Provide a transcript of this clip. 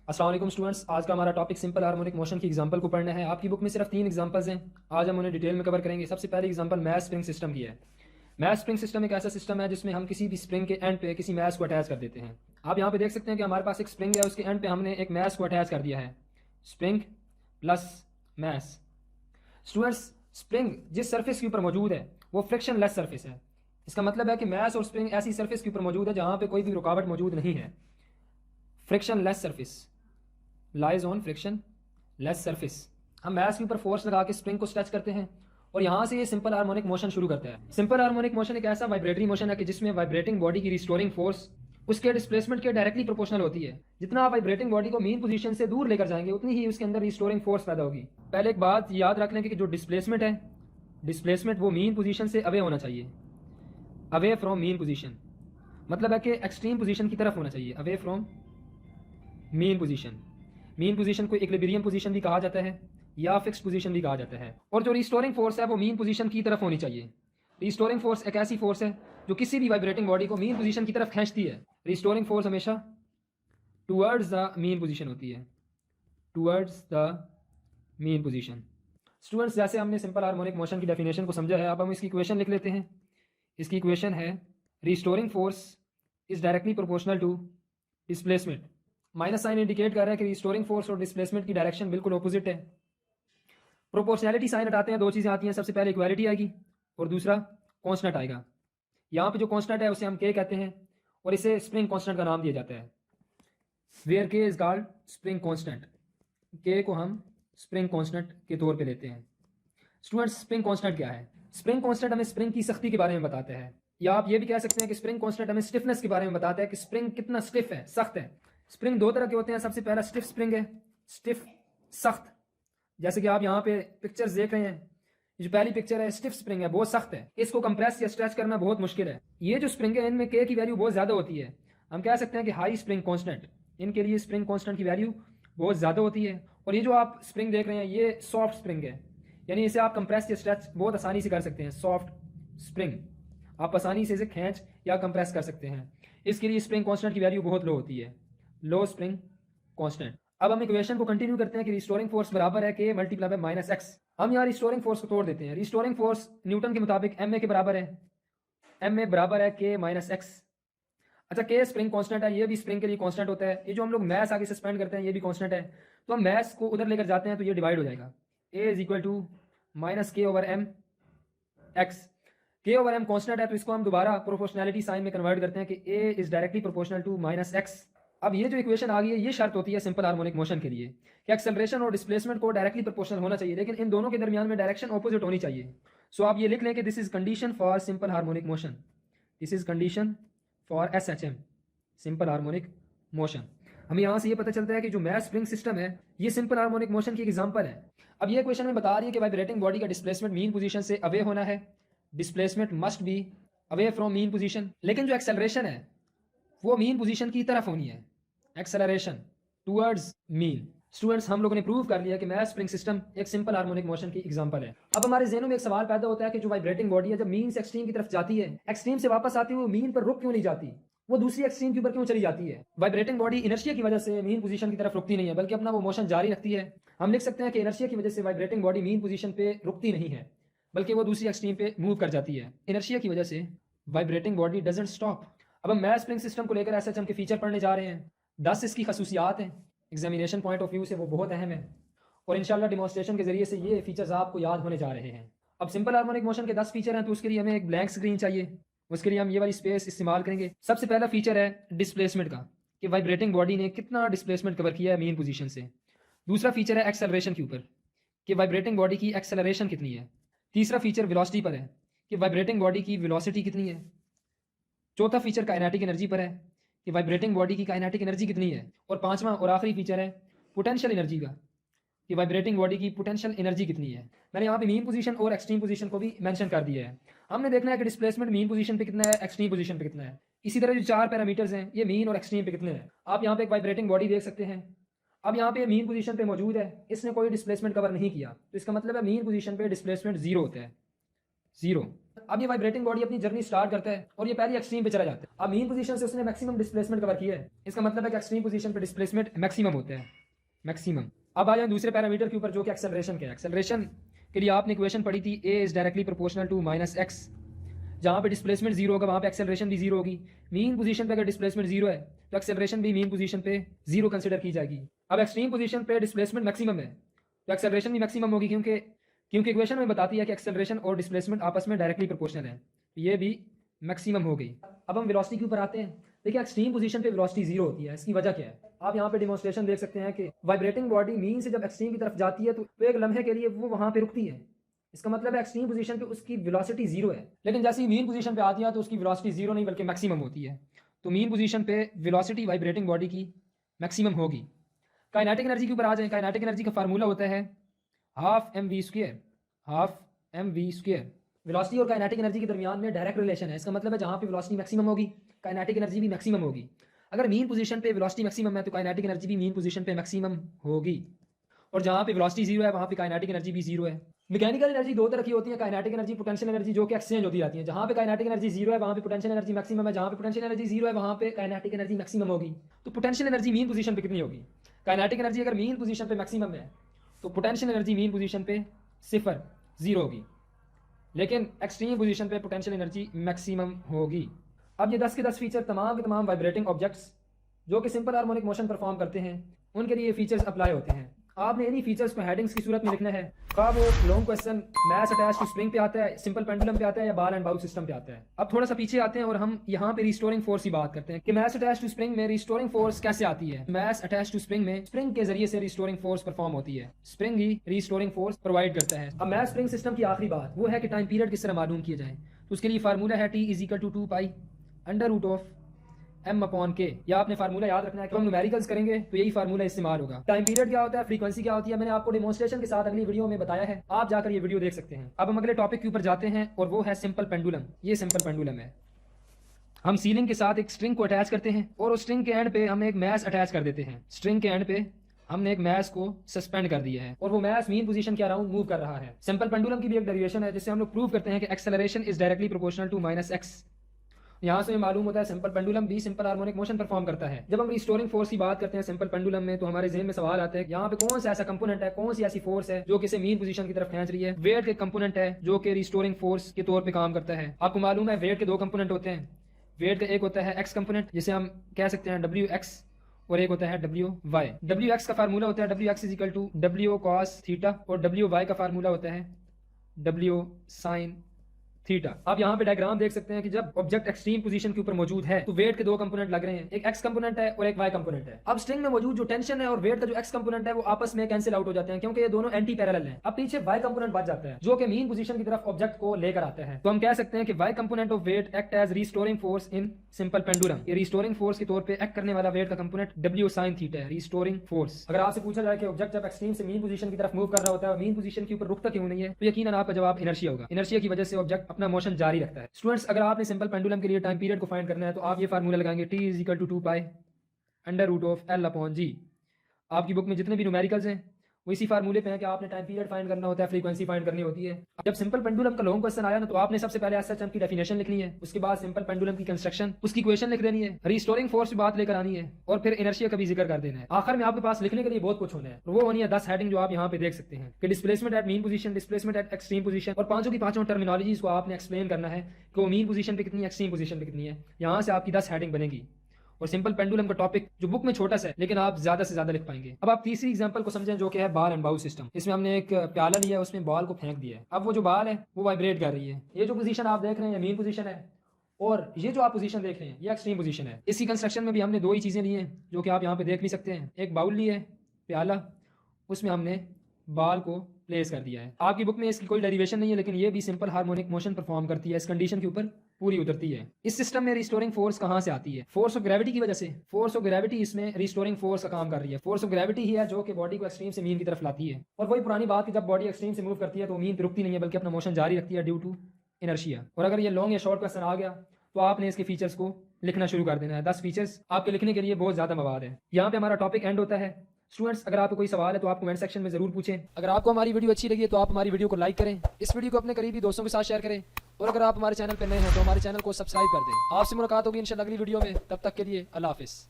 अस्सलाम वालेकुम स्टूडेंट्स, आज का हमारा टॉपिक सिंपल हार्मोनिक मोशन की एग्जांपल को पढ़ना है। आपकी बुक में सिर्फ 3 एग्जांपल्स हैं, आज हम उन्हें डिटेल में कवर करेंगे। सबसे पहली एग्जांपल मैथ स्प्रिंग सिस्टम की है। मैथ स्प्रिंग सिस्टम एक ऐसा सिस्टम है जिसमें हम किसी भी स्प्रिंग के एंड पे किसी मैथ को अटैच कर देते हैं। आप यहाँ पे देख सकते हैं कि हमारे पास एक स्प्रिंग है, उसके एंड पे हमने एक मैथ को अटैच कर दिया है, spring plus math. Students, spring जिस सर्फेस के ऊपर मौजूद है वो फ्रिक्शन लेस सर्फेस है। इसका मतलब है कि मैथ और स्प्रिंग ऐसी सर्फेस के ऊपर मौजूद है जहाँ पे कोई भी रुकावट मौजूद नहीं है। Friction less surface lies on friction less surface. हम मैथ के ऊपर फोर्स लगा के स्प्रिंग को स्ट्रेच करते हैं और यहाँ से ये सिंपल हार्मोनिक मोशन शुरू करता है। सिंपल हार्मोनिक मोशन एक ऐसा वाइब्रेटरी मोशन है कि जिसमें वाइब्रेटिंग बॉडी की रिस्टोरिंग फोर्स उसके डिस्प्लेसमेंट के डायरेक्टली प्रोपोर्शनल होती है। जितना आप वाइब्रेटिंग बॉडी को मीन पोजीशन से दूर लेकर जाएंगे उतनी ही उसके अंदर रिस्टोरिंग फोर्स पैदा होगी। पहले एक बात याद रख लें कि जो डिस्प्लेसमेंट है, डिस्प्लेसमेंट वो मीन पोजीशन से अवे होना चाहिए, अवे फ्रॉम मीन पोजीशन। मतलब है कि एक्सट्रीम पोजीशन की तरफ होना चाहिए, away from mean position. Mean position को इक्विलिब्रियम पोजीशन भी कहा जाता है या फिक्स पोजीशन भी कहा जाता है। और जो रिस्टोरिंग फोर्स है वो मीन पोजीशन की तरफ होनी चाहिए। रिस्टोरिंग फोर्स एक ऐसी फोर्स है जो किसी भी वाइब्रेटिंग बॉडी को मीन पोजीशन की तरफ खींचती है। रिस्टोरिंग फोर्स हमेशा टुवर्ड्स द मीन पोजीशन होती है, towards the mean position. Students, जैसे हमने सिंपल हार्मोनिक मोशन की डेफिनेशन को समझा है, अब हम इसकी इक्वेशन लिख लेते हैं। इसकी इक्वेशन है restoring force is directly proportional to displacement. Minus sign indicate कर रहा है कि रिस्टोरिंग फोर्स और डिस्प्लेसमेंट की डायरेक्शन बिल्कुल ऑपोजिट है। प्रोपोर्शनैलिटी साइन हटाते हैं, दो चीज़ें आती हैं, सबसे पहले इक्वालिटी आएगी और दूसरा कांस्टेंट आएगा। यहाँ पे जो कांस्टेंट है उसे हम के कहते हैं और इसे स्प्रिंग कांस्टेंट का नाम दिया जाता है, वेयर के इज कॉल्ड स्प्रिंग कांस्टेंट। के को हम स्प्रिंग कांस्टेंट के तौर पे लेते हैं। स्टूडेंट्स, स्प्रिंग कांस्टेंट क्या है? स्प्रिंग कांस्टेंट हमें स्प्रिंग की सख्ती के बारे में बताता है, या आप ये भी कह सकते हैं कि स्प्रिंग कांस्टेंट हमें स्टिफनेस के बारे में बताता है कि स्प्रिंग कितना स्टिफ है, सख्त है। स्प्रिंग दो तरह के होते हैं, सबसे पहला स्टिफ स्प्रिंग है, स्टिफ सख्त। जैसे कि आप यहाँ पे पिक्चर्स देख रहे हैं, जो पहली पिक्चर है स्टिफ स्प्रिंग है, बहुत सख्त है, इसको कंप्रेस या स्ट्रेच करना बहुत मुश्किल है। ये जो स्प्रिंग है इनमें के की वैल्यू बहुत ज्यादा होती है, हम कह सकते हैं कि हाई स्प्रिंग कांस्टेंट। इनके लिए स्प्रिंग कांस्टेंट की वैल्यू बहुत ज्यादा होती है। और ये जो आप स्प्रिंग देख रहे हैं ये सॉफ्ट स्प्रिंग है, यानी इसे आप कंप्रेस या स्ट्रेच बहुत आसानी से कर सकते हैं। सॉफ्ट स्प्रिंग आप आसानी से इसे खींच या कंप्रेस कर सकते हैं। इसके लिए स्प्रिंग कांस्टेंट की वैल्यू बहुत लो होती है, लो स्प्रिंग कांस्टेंट। अब हम इक्वेशन को कंटिन्यू करते हैं कि रिस्टोरिंग फोर्स बराबर है के मल्टीप्लाई बाय माइनस एक्स। हम यहाँ रिस्टोरिंग फोर्स को तोड़ देते हैं। रिस्टोरिंग फोर्स न्यूटन के मुताबिक एम ए के बराबर है, एम ए बराबर है के माइनस एक्स। अच्छा, के स्प्रिंग कांस्टेंट है, ये भी स्प्रिंग के लिए कांस्टेंट होता है। ये जो हम लोग मैथ्स आगे सस्पेंड करते हैं ये भी कांस्टेंट है, तो हम मैथ्स को उधर लेकर जाते हैं तो ये डिवाइड हो जाएगा। ए इज इक्वल टू माइनस के ओवर एम एक्स। के ओवर एम कांस्टेंट है तो इसको हम दोबारा प्रोपोर्शनैलिटी साइन में कन्वर्ट करते हैं कि a is directly proportional to minus x. अब ये जो इक्वेशन आ गई है ये शर्त होती है सिंपल हार्मोनिक मोशन के लिए कि एक्सेलरेशन और डिस्प्लेसमेंट को डायरेक्टली प्रोपोर्शनल होना चाहिए, लेकिन इन दोनों के दरमियान में डायरेक्शन ऑपोजिट होनी चाहिए। सो आप ये लिख लें कि this is condition for simple harmonic motion, this is condition for SHM, simple harmonic motion. हमें यहाँ से ये पता चलता है कि जो मैथ स्प्रिंग सिस्टम है ये सिंपल हार्मोनिक मोशन की एग्जांपल है। अब ये क्वेश्चन में बता रही है कि वाइब्रेटिंग बॉडी का डिस्प्लेसमेंट मीन पोजीशन से अवे होना है, displacement must be away from mean position, लेकिन जो एक्सेलरेशन है वो मीन पोजीशन की तरफ होनी है, एक्सेलरेशन टुवर्ड्स मीन। स्टूडेंट्स, हम लोगों ने प्रूव कर लिया कि मैथ स्प्रिंग सिस्टम एक सिंपल हार्मोनिक मोशन की एग्जांपल है। अब हमारे ज़हनों में एक सवाल पैदा होता है कि जो वाइब्रेटिंग बॉडी है जब मीन से एक्सट्रीम की तरफ जाती है, एक्सट्रीम से वापस आती है, वो मीन पर रुक क्यों नहीं जाती, वो दूसरी एक्सट्रीम के ऊपर क्यों चली जाती है? वाइब्रेटिंग बॉडी इनर्शिया की वजह से मीन पोजीशन की तरफ रुकती नहीं है बल्कि अपना वो मोशन जारी रखती है। हम लिख सकते हैं कि इनर्शिया की वजह से वाइब्रेटिंग बॉडी मीन पोजीशन पे रुकती नहीं है बल्कि वो दूसरी एक्सट्रीम पे मूव कर जाती है। इनर्शिया की वजह से वाइब्रेटिंग बॉडी डजंट स्टॉप। अब हम मैथ स्प्रिंग सिस्टम को लेकर SHM के फीचर पढ़ने जा रहे हैं। 10 इसकी खसूसियात हैं, एग्जामिनेशन पॉइंट ऑफ व्यू से वो बहुत अहम है और इंशाल्लाह डिमॉन्स्ट्रेशन के जरिए से ये फीचर्स आपको याद होने जा रहे हैं। अब सिंपल हार्मोनिक मोशन के 10 फीचर हैं तो उसके लिए हमें एक ब्लैंक स्क्रीन चाहिए, उसके लिए हम ये वाली स्पेस इस्तेमाल करेंगे। सबसे पहला फीचर है डिस्प्लेसमेंट का, कि वाइब्रेटिंग बॉडी ने कितना डिस्प्लेसमेंट कवर किया है मीन पोजीशन से। दूसरा फीचर है एक्सेलरेशन के ऊपर, कि वाइब्रेटिंग बॉडी की एक्सेलरेशन कितनी है। तीसरा फीचर वेलोसिटी पर है कि वाइब्रेटिंग बॉडी की वेलोसिटी कितनी है। चौथा फीचर काइनेटिक एनर्जी पर है कि वाइब्रेटिंग बॉडी की काइनेटिक एनर्जी कितनी है। और पांचवा और आखिरी फीचर है पोटेंशियल एनर्जी का, कि वाइब्रेटिंग बॉडी की पोटेंशियल एनर्जी कितनी है। मैंने यहाँ पे मीन पोजीशन और एक्सट्रीम पोजीशन को भी मेंशन कर दिया है। हमने देखना है कि डिस्प्लेसमेंट मीन पोजीशन पे कितना है, एक्सट्रीम पोजीशन पे कितना है। इसी तरह जो 4 पैरामीटर्स हैं ये मीन और एक्सट्रीम पे कितने हैं। आप यहाँ पे एक वाइब्रेटिंग बॉडी देख सकते हैं, अब यहाँ पे मीन पोजीशन पे मौजूद है, इसने कोई डिस्प्लेसमेंट कवर नहीं किया, तो इसका मतलब है मीन पोजीशन पे डिस्प्लेसमेंट जीरो होता है, जीरो। अब ये वाइब्रेटिंग बॉडी अपनी जर्नी स्टार्ट करता है और ये पहली एक्सट्रीम पे चला जाता है। अब मीन पोजीशन से उसने मैक्सिमम डिस्प्लेसमेंट कवर किया है, इसका मतलब है कि एक्सट्रीम पोजीशन पे डिस्प्लेसमेंट मैक्सिमम होता है, मैक्सिमम। अब आ जाए दूसरे पैरामीटर के ऊपर जो कि एक्सेलरेशन के। एक्सेलरेशन के लिए आपने इक्वेशन पढ़ी थी a is directly proportional to minus x. जहाँ पे डिस्प्लेसमेंट जीरो होगा वहाँ पे एक्सेलरेशन भी जीरो होगी। मीन पोजीशन पे अगर डिस्प्लेसमेंट जीरो है तो एक्सेलरेशन भी मीन पोजीशन पे जीरो कंसिडर की जाएगी। अब एक्सट्रीम पोजीशन पे डिस्प्लेसमेंट मैक्सिमम है तो एक्सेलरेशन भी मैक्सिमम होगी, क्योंकि इक्वेशन में बताती है कि एक्सेलरेशन और डिस्प्लेसमेंट आपस में डायरेक्टली प्रोपोर्शनल है, तो ये भी मैक्सिमम हो गई। अब हम वेलोसिटी के ऊपर आते हैं। देखिए एक्सट्रीम पोजीशन पे वेलोसिटी जीरो होती है, इसकी वजह क्या है? आप यहाँ पे डिमॉन्स्ट्रेशन देख सकते हैं कि वाइब्रेटिंग बॉडी मीन से जब एक्सट्रीम की तरफ जाती है तो एक लम्हे के लिए वो वहाँ पे रुकती है, इसका मतलब है एक्सट्रीम पोजीशन पे उसकी वेलोसिटी जीरो है। लेकिन जैसे ही मीन पोजीशन पे आती है तो उसकी वेलोसिटी जीरो नहीं बल्कि मैक्सिमम होती है। तो मीन पोजीशन पे वेलोसिटी वाइब्रेटिंग बॉडी की मैक्सिमम होगी। काइनेटिक एनर्जी के ऊपर आ जाए। काइनेटिक एनर्जी का फार्मूला होता है half m v square, half m v square. Velocity और काइनेटिक एनर्जी के दरमियान में डायरेक्ट रिलेशन है, इसका मतलब है जहाँ पे वेलोसिटी मैक्सिमम होगी काइनेटिक एनर्जी भी मैक्सिमम होगी। अगर मीन पोजीशन पे वेलोसिटी मैक्सिमम है तो काइनेटिक एनर्जी भी मीन पोजीशन पे मैक्सिमम होगी, और जहाँ पे वेलोसिटी जीरो है वहाँ पे काइनेटिक एनर्जी भी जीरो है। मैकेनिकल एनर्जी दो तरह की होती है, काइनेटिक एनर्जी, पोटेंशियल एनर्जी, जो कि एक्सचेंज होती जाती है। जहाँ पे काइनेटिक एनर्जी जीरो है वहाँ पे पोटेंशियल एनर्जी मैक्सिमम है, जहाँ पे पोटेंशियल एनर्जी जीरो है वहाँ पे काइनेटिक एनर्जी मैक्सिमम होगी। तो पोटेंशियल एनर्जी मीन पोजीशन पे कितनी होगी? काइनेटिक एनर्जी अगर मीन पोजीशन पे मैक्सिमम है तो पोटेंशियल एनर्जी मीन पोजीशन पे सिफर, जीरो होगी, लेकिन एक्सट्रीम पोजीशन पे पोटेंशियल एनर्जी मैक्सिमम होगी। अब ये 10 के 10 फीचर तमाम के तमाम वाइब्रेटिंग ऑब्जेक्ट्स जो कि सिंपल हार्मोनिक मोशन परफॉर्म करते हैं उनके लिए फीचर्स अप्लाई होते हैं। आपने इन्हीं फीचर्स को हेडिंग्स की सूरत में लिखना है। का वो long question maths attach to spring पे आता है, सिंपल पेंडुलम पे आता है, या बॉल एंड बाउल सिस्टम पे आता है। अब थोड़ा सा पीछे आते हैं और हम यहाँ पे रिस्टोरिंग फोर्स की बात करते हैं कि मैथ्स अटैच टू स्प्रिंग में रिस्टोरिंग फोर्स कैसे आती है। मैथ्स अटैच टू स्प्रिंग में स्प्रिंग के जरिए से रिस्टोरिंग फोर्स परफॉर्म होती है, स्प्रिंग ही रिस्टोरिंग फोर्स प्रोवाइड करता है। अब मैथ्स स्प्रिंग सिस्टम की आखिरी बात वो है कि टाइम पीरियड किस तरह मालूम किया जाए। तो उसके लिए फार्मूला है T is equal to 2 pi under root of m upon k. या आपने फार्मूला याद रखना है कि हम न्यूमेरिकल्स करेंगे तो यही फार्मूला इस्तेमाल होगा। टाइम पीरियड क्या होता है, फ्रीक्वेंसी क्या होती है, मैंने आपको डेमोन्स्ट्रेशन के साथ अगली वीडियो में बताया है, आप जाकर ये वीडियो देख सकते हैं। अब हम अगले टॉपिक के ऊपर जाते हैं और वो है सिंपल पेंडुलम। ये सिंपल पेंडुलम है। हम सीलिंग के साथ एक स्ट्रिंग को अटैच करते हैं और उस स्ट्रिंग के एंड पे हम एक मैस अटैच कर देते हैं। स्ट्रिंग के एंड पे हमने एक मैस को सस्पेंड कर दिया है और वो मैस मीन पोजीशन के अराउंड मूव कर रहा है। सिंपल पेंडुलम की भी एक डेरिवेशन है जिससे हम लोग प्रूव करते हैं कि acceleration is directly proportional to minus x. यहाँ से मालूम होता है सिंपल पेंडुलम भी सिंपल हार्मोनिक मोशन परफॉर्म करता है। जब हम रिस्टोरिंग फोर्स की बात करते हैं सिंपल पेंडुलम में तो हमारे ज़हन में सवाल आता है यहाँ पे कौन सा ऐसा कंपोनेंट है, कौन सी ऐसी फोर्स है जो कि इसे मीन पोजीशन की तरफ खींच रही है। वेट के कंपोनेंट है जो कि रिस्टोरिंग फोर्स के तौर पे काम करता है। आपको मालूम है वेट के दो कंपोनेंट होते हैं। वेट का एक होता है एक्स कंपोनेंट जिसे हम कह सकते हैं डब्ल्यू एक्स, और एक होता है डब्ल्यू वाई। डब्ल्यू एक्स का फार्मूला होता है W X is equal to W cos theta, और डब्ल्यू वाई का फार्मूला होता है डब्ल्यू साइन थीटा। आप यहाँ पे डायग्राम देख सकते हैं कि जब ऑब्जेक्ट एक्सट्रीम पोजीशन के ऊपर मौजूद है तो वेट के दो कंपोनेंट लग रहे हैं, एक एक्स कंपोनेंट है और एक वाई कंपोनेंट है। अब स्ट्रिंग में मौजूद जो टेंशन है और वेट का जो एक्स कंपोनेंट है वो आपस में कैंसिल आउट हो जाते हैं क्योंकि ये दोनों एंटी पैरेलल हैं। अब पीछे वाई कंपोनेंट बच जाता है जो कि मीन पोजीशन की तरफ ऑब्जेक्ट को लेकर आता है। तो हम कह सकते हैं कि Y component of weight act as restoring force in simple pendulum. ये रिस्टोरिंग फोर्स के तौर पे एक्ट करने वाला वेट का कंपोनेंट डब्ल्यू साइन थीटा है, रिस्टोरिंग फोर्स। अगर आपसे पूछा जाए कि ऑब्जेक्ट जब एक्सट्रीम से मीन पोजीशन की तरफ मूव कर रहा होता है और मीन पोजीशन के ऊपर रुकता क्यों नहीं है, तो यकीनन आपका जवाब इनर्शिया होगा। इनर्शिया की वजह से ऑब्जेक्ट अपना मोशन जारी रखता है। स्टूडेंट्स अगर आपने सिंपल पेंडुलम के लिए टाइम पीरियड को फाइंड करना है तो आप ये फार्मूला लगाएंगे T is equal to 2 pi under root of L upon g. आपकी बुक में जितने भी न्यूमेरिकल्स हैं वो इसी फार्मूले पे है कि आपने टाइम पीरियड फाइंड करना होता है, फ्रीक्वेंसी फाइंड करनी होती है। जब सिंपल पेंडुलम का लॉन्ग क्वेश्चन आया ना तो आपने सबसे पहले एसएचएम की डेफिनेशन लिखनी है, उसके बाद सिंपल पेंडुलम की कंस्ट्रक्शन, उसकी इक्वेशन लिख देनी है, रिस्टोरिंग फोर्स की बात लेकर आनी है और फिर इनर्शिया का भी जिक्र कर देना है। आखिर में आपके पास लिखने के लिए बहुत कुछ होना है, वो होनी है 10 हेडिंग जो आप यहाँ पे देख सकते हैं कि displacement eight mean position, displacement eight extreme position, और पांचों की पांचों टर्मिनोलॉजीज को आपने एक्सप्लेन करना है कि वो मीन पोजीशन पे कितनी, एक्सट्रीम पोजीशन पे कितनी है। यहाँ से आपकी 10 हेडिंग बनेगी और सिंपल पेंडुलम का टॉपिक जो बुक में छोटा सा है लेकिन आप ज्यादा से ज्यादा लिख पाएंगे। अब आप तीसरी एग्जांपल को समझें जो कि है बॉल एंड बाउल सिस्टम। इसमें हमने एक प्याला लिया है, उसमें बॉल को फेंक दिया है। अब वो जो बॉल है वो वाइब्रेट कर रही है। ये जो पोजीशन आप देख रहे हैं ये मेन पोजीशन है और ये जो आप पोजीशन देख रहे हैं ये एक्सट्रीम पोजीशन है। इसी कंस्ट्रक्शन में भी हमने दो ही चीजें ली हैं जो कि आप यहाँ पे देख नहीं सकते हैं। एक बाउल ली है प्याला, उसमें हमने बॉल को प्लेस कर दिया है। आपकी बुक में इसकी कोई डेरिवेशन नहीं है लेकिन ये भी सिंपल हार्मोनिक मोशन परफॉर्म करती है, इस कंडीशन के ऊपर पूरी उतरती है। इस सिस्टम में रिस्टोरिंग फोर्स कहाँ से आती है? फोर्स ऑफ ग्रेविटी की वजह से। फोर्स ऑफ ग्रेविटी इसमें रिस्टोरिंग फोर्स का काम कर रही है। फोर्स ऑफ ग्रेविटी ही है जो कि बॉडी को एक्सट्रीम से मीन की तरफ लाती है। और वही पुरानी बात कि जब बॉडी एक्सट्रीम से मूव करती है तो मीन पे रुकती नहीं है बल्कि अपना मोशन जारी रखती है ड्यू टू इनर्शिया। और अगर ये लॉन्ग या शॉर्ट क्वेश्चन आ गया तो आपने इसके फीचर्स को लिखना शुरू कर देना है। 10 फीचर्स आपके लिखने के लिए बहुत ज्यादा मवाद है। यहाँ पे हमारा टॉपिक एंड होता है। स्टूडेंट्स अगर आपको कोई सवाल है तो आप कमेंट सेक्शन में जरूर पूछें। अगर आपको हमारी वीडियो अच्छी लगी तो आप हमारी वीडियो को लाइक करें, इस वीडियो को अपने करीबी दोस्तों के साथ शेयर करें और अगर आप हमारे चैनल पर नए हैं तो हमारे चैनल को सब्सक्राइब कर दें। आपसे मुलाकात होगी इंशाल्लाह अगली वीडियो में, तब तक के लिए अल्लाह हाफिज़।